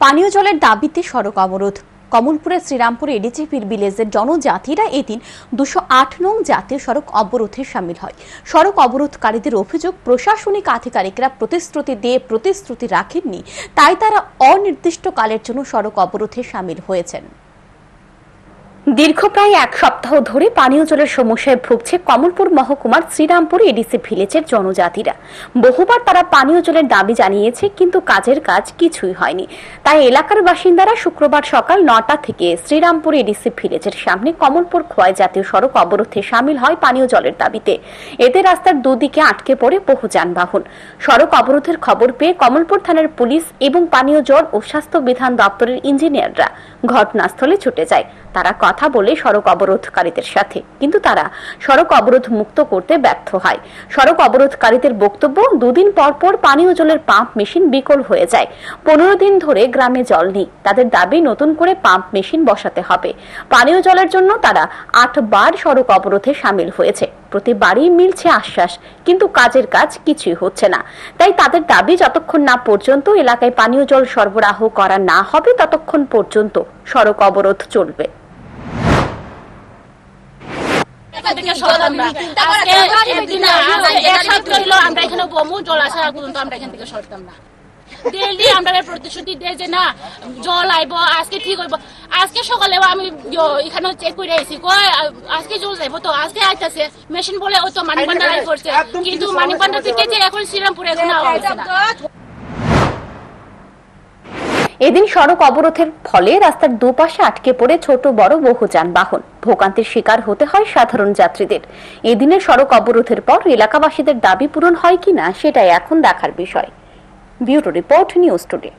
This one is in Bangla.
পানীয় জলের দাবিতে সড়ক অবরোধ। কমলপুরের শ্রীরামপুর এডিজিপির ভিলেজের জনজাতিরা এদিন 208 নং জাতীয় সড়ক অবরোধে শামিল হয়। সড়ক অবরোধকারীদের অভিযোগ, প্রশাসনিক আধিকারিকরা প্রতিশ্রুতি দিয়ে প্রতিশ্রুতি রাখেননি, তাই তারা অনির্দিষ্টকালের জন্য সড়ক অবরোধে শামিল হয়েছেন। দীর্ঘ প্রায় এক সপ্তাহ ধরে পানীয় জলের সমস্যায় ভুগছে কমলপুর মহকুমার শ্রীরামপুর এডিসি ভিলেজের জনজাতিরা। বহুবার তারা পানীয় জলের দাবি জানিয়েছে, কিন্তু কাজের কাজ কিছুই হয়নি। তাই এলাকার বাসিন্দারা শুক্রবার সকাল 9টা থেকে শ্রীরামপুর এডিসি ভিলেজের সামনে কমলপুর খোয়াই জাতীয় সড়ক অবরোধে শামিল হয় পানীয় জলের দাবিতে। এতে রাস্তার দুদিকে আটকে পড়ে বহু যানবাহন। সড়ক অবরোধের খবর পেয়ে কমলপুর থানার পুলিশ এবং পানীয় জল ও স্বাস্থ্য বিধান দপ্তরের ইঞ্জিনিয়াররা ঘটনাস্থলে ছুটে যায়। তারা কথা বলে সড়ক অবরোধকারীদের সাথে, কিন্তু তারা সড়ক অবরোধ মুক্ত করতে ব্যর্থ হয়। সড়ক অবরোধকারীদের বক্তব্য, দুদিন পর পর পানীয় জলের পাম্প মেশিন বিকল হয়ে যায়। 15 দিন ধরে গ্রামে জল নেই। তাদের দাবি নতুন করে পাম্প মেশিন বসাতে হবে। পানীয় জলের জন্য তারা 8 বার সড়ক অবরোধে শামিল হয়েছে। প্রতিবারই মিলছে আশ্বাস, কিন্তু কাজের কাজ কিছুই হচ্ছে না। তাই তাদের দাবি, যতক্ষণ না পর্যন্ত এলাকায় পানীয় জল সরবরাহ করা না হবে ততক্ষণ পর্যন্ত সড়ক অবরোধ চলবে। প্রতিশ্রুতি দেয় যে না জল আইব, আজকে ঠিক হইব। আজকে সকালে আমি এখানে চেক করে আইছি, আজকে জল যাইব, তো আজকে আইতাছে মেশিন বলে ওই তো মানিকবান্ডার আই করছে, কিন্তু মানিকবান্ডার থেকে যে এখন শ্রীরামপুরে এখন এদিন সড়ক অবরোধের ফলে রাস্তার দুপাশে আটকে পড়ে ছোট বড় বহু যানবাহন। ভোগান্তির শিকার হতে হয় সাধারণ যাত্রীদের। এদিনের সড়ক অবরোধের পর এলাকাবাসীদের দাবি পূরণ হয় কিনা সেটাই এখন দেখার বিষয়। Bureau report, news today.